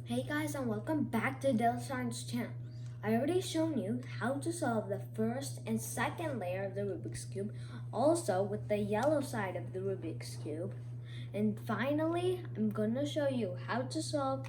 Hey guys, and welcome back to Del Science channel. I already shown you how to solve the first and second layer of the Rubik's Cube, also with the yellow side of the Rubik's Cube. And finally, I'm gonna show you how to solve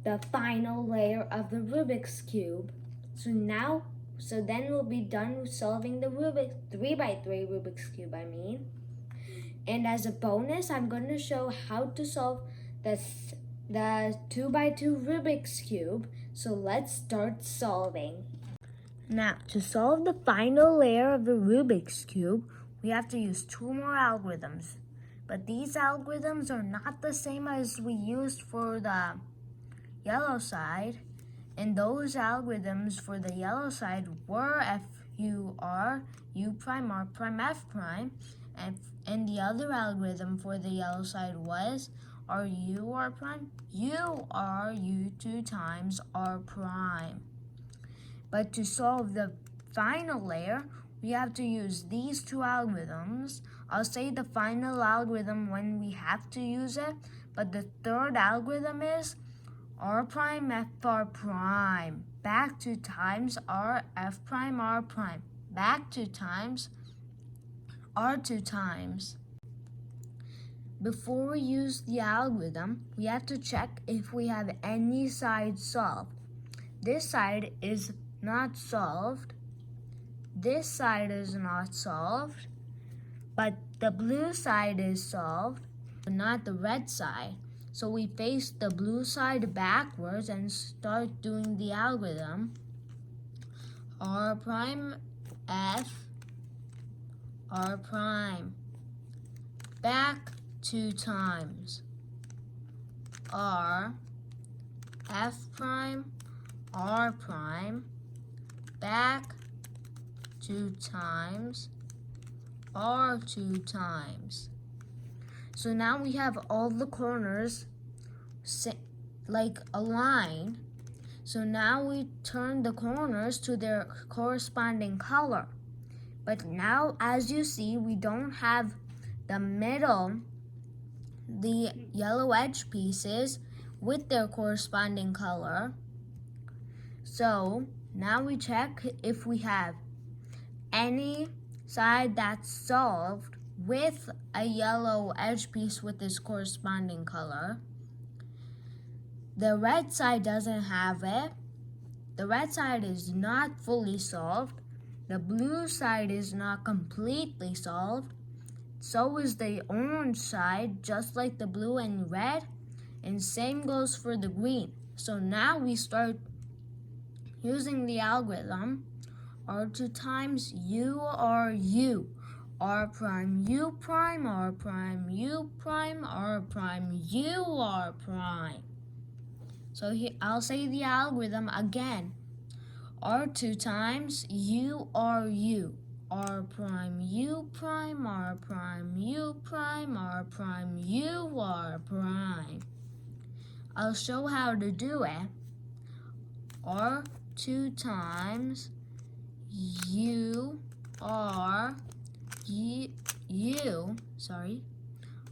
the final layer of the Rubik's Cube. So then we'll be done with solving the 3x3 Rubik's Cube, And as a bonus, I'm gonna show how to solve the 2x2 Rubik's Cube. So let's start solving. Now, to solve the final layer of the Rubik's Cube, we have to use two more algorithms. But these algorithms are not the same as we used for the yellow side. And those algorithms for the yellow side were FUR, U prime, R prime, F prime. And the other algorithm for the yellow side was RU R prime, UR U2 times R prime. But to solve the final layer, we have to use these two algorithms. I'll say the final algorithm when we have to use it, but the third algorithm is R prime F R prime, back to times R F prime R prime, back to times R2 times. Before we use the algorithm, we have to check if we have any side solved. This side is not solved. This side is not solved. But the blue side is solved, but not the red side. So we face the blue side backwards and start doing the algorithm. R prime F R prime, back 2 times R F prime R prime, back 2 times R 2 times. So now we have all the corners like aligned. So now we turn the corners to their corresponding color. But now, as you see, we don't have the middle, the yellow edge pieces with their corresponding color. So now we check if we have any side that's solved with a yellow edge piece with its corresponding color. The red side doesn't have it. The red side is not fully solved. The blue side is not completely solved. So is the orange side, just like the blue and red. And same goes for the green. So now we start using the algorithm. R2 times URU. R prime U prime, R prime U prime, R prime UR prime. So here, I'll say the algorithm again. R2 times URU, R prime U prime, R prime U prime, R prime UR prime. I'll show how to do it. R2 times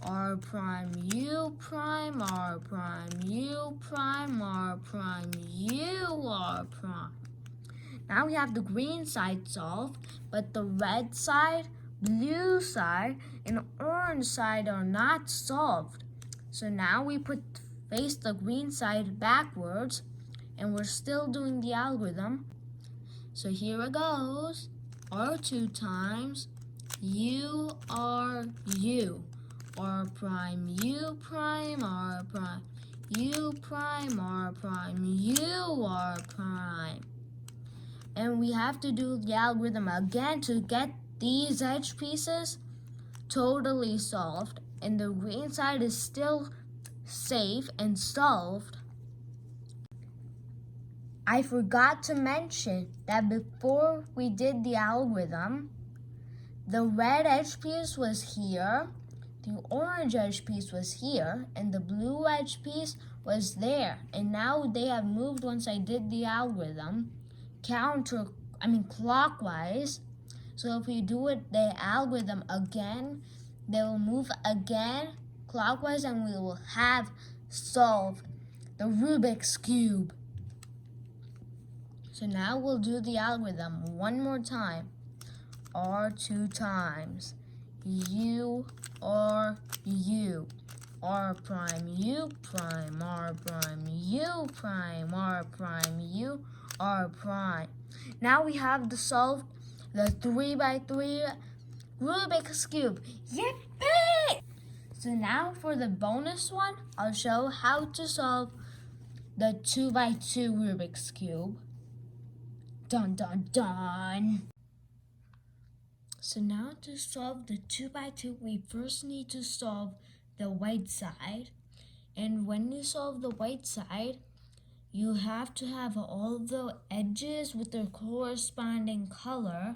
R prime U prime, R prime U prime, R prime UR prime. Now we have the green side solved, but the red side, blue side, and orange side are not solved. So now we face the green side backwards, and we're still doing the algorithm. So here it goes. R2 times URU, R prime U prime, R prime U prime, R prime UR prime. And we have to do the algorithm again to get these edge pieces totally solved. And the green side is still safe and solved. I forgot to mention that before we did the algorithm, the red edge piece was here, the orange edge piece was here, and the blue edge piece was there. And now they have moved once I did the algorithm clockwise. So if we do the algorithm again, they will move again clockwise and we will have solved the Rubik's Cube. So now we'll do the algorithm one more time. R2 times URU R prime U prime R prime U prime R prime U R prime. Now we have to solve the 3x3 Rubik's Cube. Yippee! So now for the bonus one, I'll show how to solve the 2x2 Rubik's Cube. Dun dun dun! So now to solve the 2x2, we first need to solve the white side. And when you solve the white side, you have to have all the edges with their corresponding color.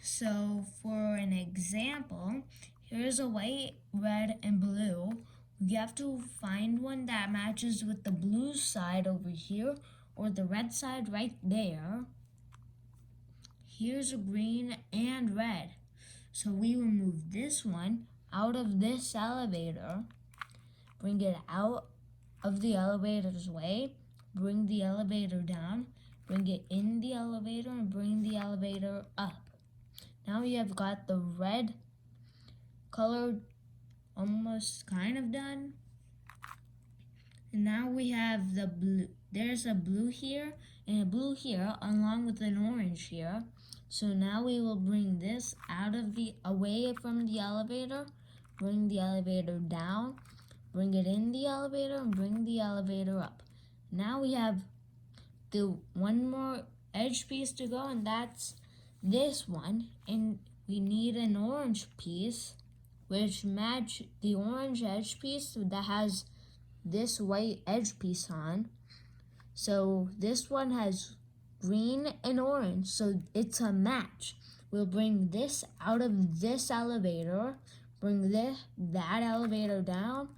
So for an example, here's a white, red, and blue. You have to find one that matches with the blue side over here or the red side right there. Here's a green and red. So we will move this one out of this elevator, bring it out of the elevator's way, bring the elevator down, bring it in the elevator, and bring the elevator up. Now we have got the red color almost kind of done. And now we have the blue. There's a blue here and a blue here along with an orange here. So now we will bring this away from the elevator, bring the elevator down, bring it in the elevator, and bring the elevator up. Now we have the one more edge piece to go, and that's this one. And we need an orange piece, which match the orange edge piece that has this white edge piece on. So this one has green and orange, so it's a match. We'll bring this out of this elevator, bring that elevator down,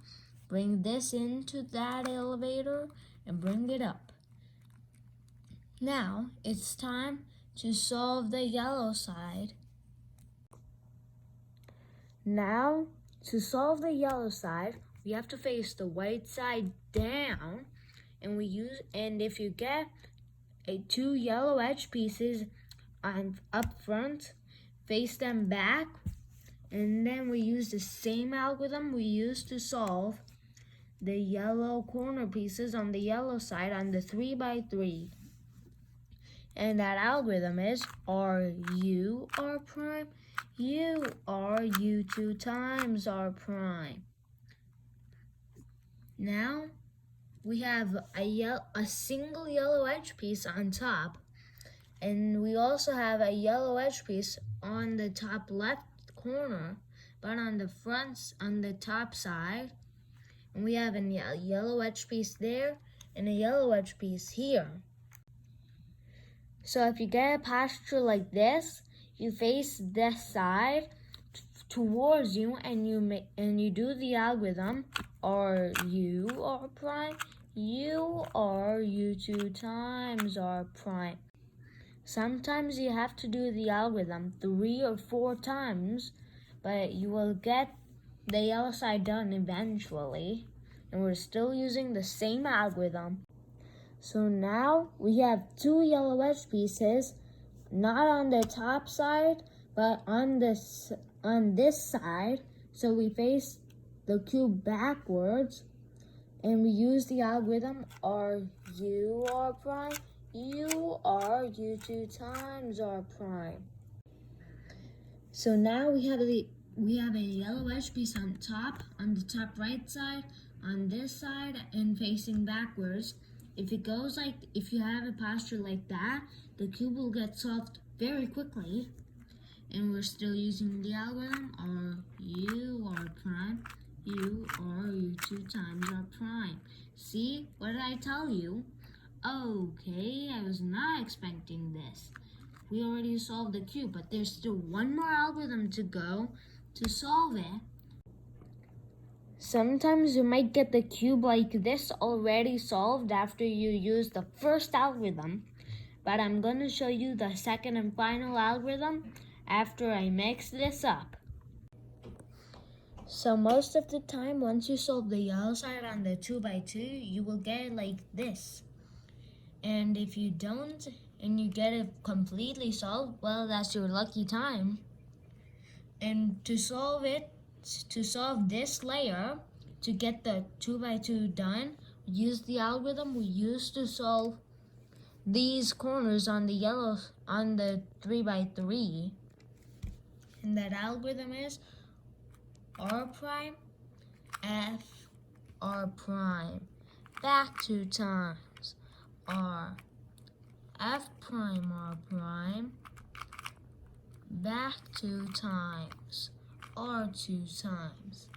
bring this into that elevator, and bring it up. Now it's time to solve the yellow side. Now to solve the yellow side, we have to face the white side down, and if you get two yellow edge pieces up front, face them back, and then we use the same algorithm we used to solve the yellow corner pieces on the yellow side on the 3x3. And that algorithm is RU R prime U R U 2 times R prime. Now we have a single yellow edge piece on top, and we also have a yellow edge piece on the top left corner, but on the top side, and we have a yellow edge piece there and a yellow edge piece here. So if you get a posture like this, you face this side towards you, and you do the algorithm RU R prime U R U 2 times R prime. Sometimes you have to do the algorithm 3 or 4 times, but you will get the yellow side done eventually, and we're still using the same algorithm. So now we have 2 yellow edge pieces, not on the top side, but on this side. So we face the cube backwards, and we use the algorithm RU R prime U R U 2 times R prime. So now we have a yellow edge piece on the top right side, on this side, and facing backwards. If you have a posture like that, the cube will get solved very quickly. And we're still using the algorithm RU R prime U R U 2 times R prime. See, what did I tell you? Okay, I was not expecting this. We already solved the cube, but there's still one more algorithm to go to solve it. Sometimes you might get the cube like this already solved after you use the first algorithm, but I'm going to show you the second and final algorithm after I mix this up. So most of the time, once you solve the yellow side on the 2x2, you will get it like this. And if you don't, and you get it completely solved, well, that's your lucky time. And to solve this layer, to get the 2x2 done, use the algorithm we used to solve these corners on the 3x3. And that algorithm is R prime, F, R prime, back 2 times, R, F prime, R prime, back 2 times, R 2 times.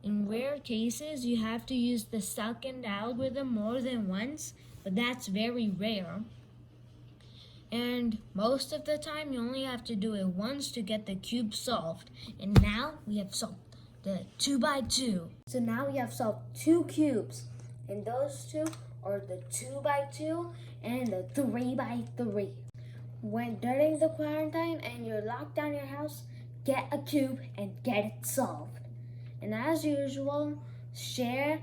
In rare cases, you have to use the second algorithm more than once, but that's very rare. And most of the time, you only have to do it once to get the cube solved. And now we have solved the 2x2. So now we have solved 2 cubes. And those two are the 2x2 and the 3x3. When during the quarantine and you're locked down your house, get a cube and get it solved. And as usual, share,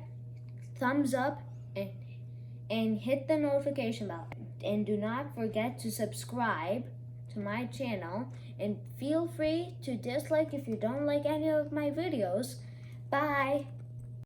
thumbs up, and hit the notification bell. And do not forget to subscribe to my channel. And feel free to dislike if you don't like any of my videos. Bye!